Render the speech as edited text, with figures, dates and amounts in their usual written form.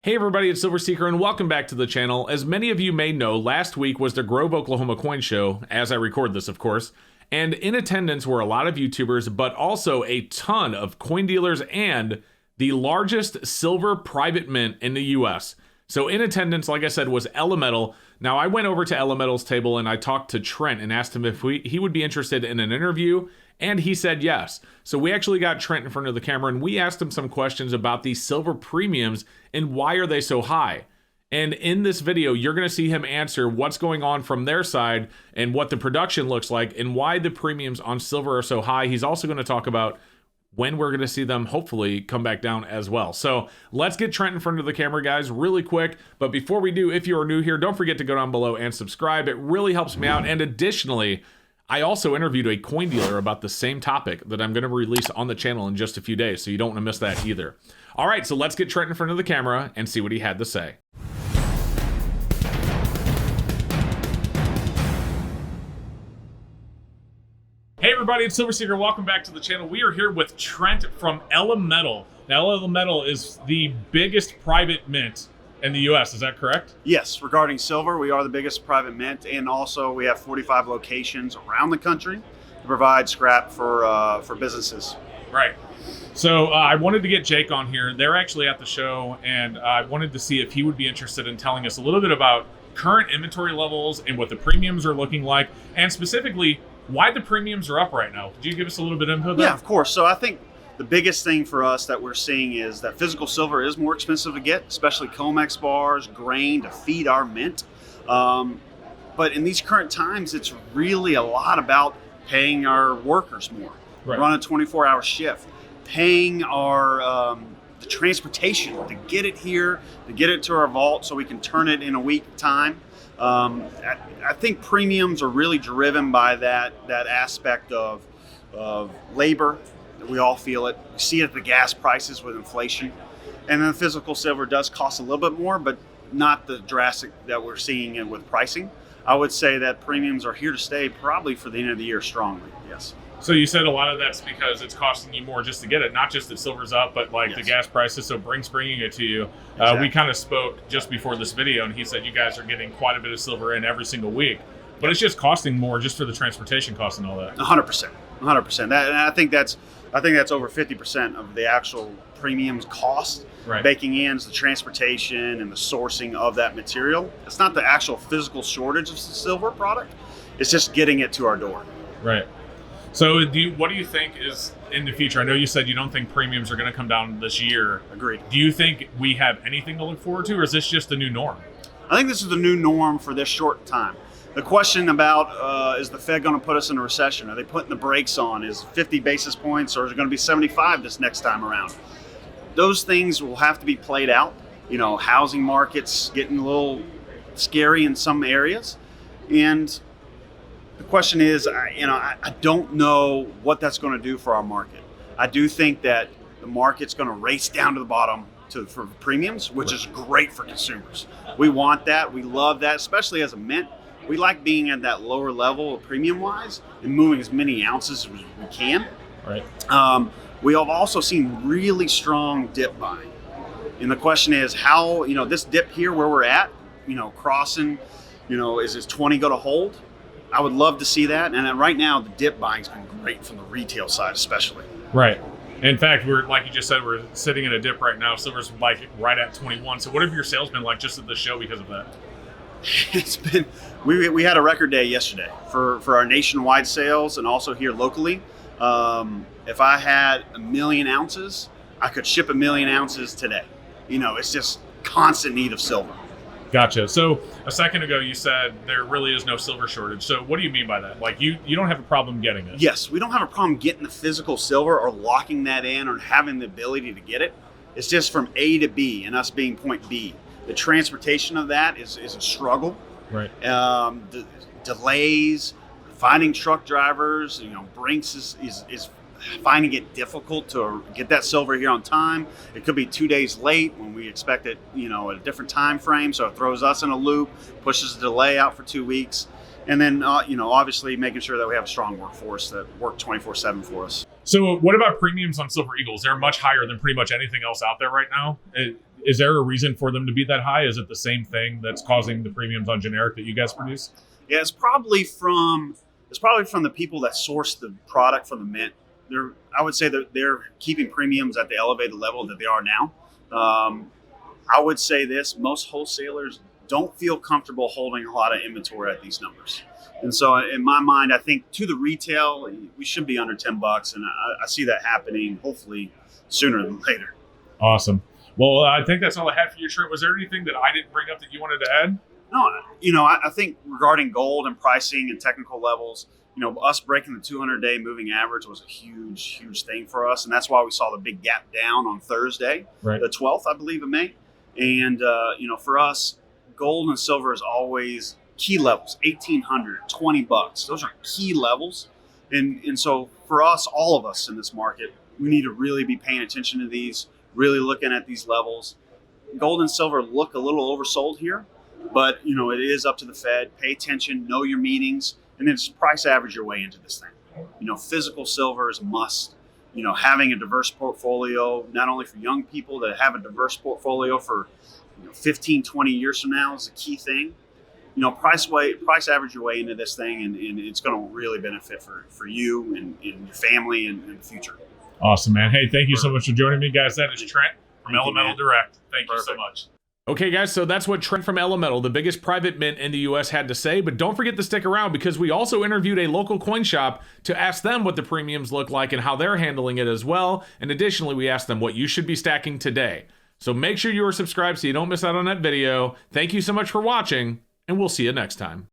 Hey everybody, it's Silver Seeker and welcome back to the channel. As many of you may know, last week was the Grove, Oklahoma coin show, as I record this of course, and in attendance were a lot of YouTubers, but also a ton of coin dealers and the largest silver private mint in the US. So in attendance, like I said, was Elemetal. Now I went over to Elemetal's table and I talked to Trent and asked him if he would be interested in an interview, and he said yes. So we actually got Trent in front of the camera and we asked him some questions about these silver premiums and why are they so high. And in this video, you're going to see him answer what's going on from their side and what the production looks like and why the premiums on silver are so high. He's also going to talk about when we're going to see them hopefully come back down as well. So let's get Trent in front of the camera, guys, really quick. But before we do, if you are new here, don't forget to go down below and subscribe. It really helps me out. And additionally, I also interviewed a coin dealer about the same topic that I'm going to release on the channel in just a few days, so you don't want to miss that either. All right, so let's get Trent in front of the camera and see what he had to say. Hey everybody, it's Silver Seeker. Welcome back to the channel. We are here with Trent from Elemetal. Now, Elemetal is the biggest private mint in the US, is that correct? Yes, regarding silver, we are the biggest private mint, and also we have 45 locations around the country to provide scrap for businesses. Right. So I wanted to get Jake on here. They're actually at the show, and I wanted to see if he would be interested in telling us a little bit about current inventory levels and what the premiums are looking like, and specifically why the premiums are up right now. Could you give us a little bit of info there? Yeah, of course. So I think the biggest thing for us that we're seeing is that physical silver is more expensive to get, especially COMEX bars, grain to feed our mint. But in these current times, it's really a lot about paying our workers more. Right. Run a 24-hour shift, paying our the transportation to get it here, to get it to our vault so we can turn it in a week time. I think premiums are really driven by that aspect of labor. We all feel it. We see it at the gas prices with inflation. And then physical silver does cost a little bit more, but not the drastic that we're seeing it with pricing. I would say that premiums are here to stay probably for the end of the year strongly, yes. So you said a lot of that's because it's costing you more just to get it, not just that silver's up, but like the gas prices, so bringing it to you. Exactly. We kind of spoke just before this video, and he said you guys are getting quite a bit of silver in every single week, but it's just costing more just for the transportation costs and all that. 100%, 100%. And I think that's over 50% of the actual premiums cost. Right. Baking in is the transportation and the sourcing of that material. It's not the actual physical shortage of the silver product. It's just getting it to our door. Right. So what do you think is in the future? I know you said you don't think premiums are going to come down this year. Agreed. Do you think we have anything to look forward to, or is this just the new norm? I think this is the new norm for this short time. The question about is the Fed going to put us in a recession? Are they putting the brakes on? Is 50 basis points, or is it going to be 75 this next time around? Those things will have to be played out. You know, housing markets getting a little scary in some areas. And the question is, I don't know what that's going to do for our market. I do think that the market's going to race down to the bottom for premiums, which is great for consumers. We want that. We love that, especially as a mint. We like being at that lower level premium-wise and moving as many ounces as we can. Right. We have also seen really strong dip buying. And the question is how, this dip here where we're at, crossing, is this 20 going to hold? I would love to see that. And right now, the dip buying's been great from the retail side, especially. Right. In fact, we're, like you just said, we're sitting in a dip right now. Silver's like right at 21. So what have your sales been like just at the show because of that? It's been, we had a record day yesterday for our nationwide sales and also here locally. If I had 1 million ounces, I could ship 1 million ounces today. It's just constant need of silver. Gotcha. So a second ago, you said there really is no silver shortage. So what do you mean by that? Like you don't have a problem getting it? Yes, we don't have a problem getting the physical silver or locking that in or having the ability to get it. It's just from A to B and us being point B. The transportation of that is a struggle. Right. The delays, finding truck drivers, Brinks is finding it difficult to get that silver here on time. It could be 2 days late when we expect it, at a different time frame. So it throws us in a loop, pushes the delay out for 2 weeks. And then, obviously making sure that we have a strong workforce that work 24/7 for us. So what about premiums on Silver Eagles? They're much higher than pretty much anything else out there right now. Is there a reason for them to be that high? Is it the same thing that's causing the premiums on generic that you guys produce? Yeah, it's probably from the people that source the product from the mint. I would say that they're keeping premiums at the elevated level that they are now. I would say this: most wholesalers don't feel comfortable holding a lot of inventory at these numbers. And so in my mind, I think to the retail, we should be under $10. And I see that happening hopefully sooner than later. Awesome. Well, I think that's all I had for you, Trent. Was there anything that I didn't bring up that you wanted to add? No, I think regarding gold and pricing and technical levels, us breaking the 200-day moving average was a huge thing for us. And that's why we saw the big gap down on Thursday, right, the 12th, I believe, of May. And, for us, gold and silver is always key levels, $1,800, $20. Those are key levels. And so for us, all of us in this market, we need to really be paying attention to these, really looking at these levels. Gold and silver look a little oversold here, but it is up to the Fed. Pay attention, know your meetings, and then just price average your way into this thing. Physical silver is a must. Having a diverse portfolio, not only for young people, to have a diverse portfolio for 15, 20 years from now is a key thing. Price average your way into this thing, and it's going to really benefit for you and your family in the future. Awesome, man. Hey, thank you so much for joining me, guys. That is Trent from Elemetal Direct. Thank you so much. Okay, guys, so that's what Trent from Elemetal, the biggest private mint in the U.S., had to say. But don't forget to stick around, because we also interviewed a local coin shop to ask them what the premiums look like and how they're handling it as well. And additionally, we asked them what you should be stacking today. So make sure you are subscribed so you don't miss out on that video. Thank you so much for watching, and we'll see you next time.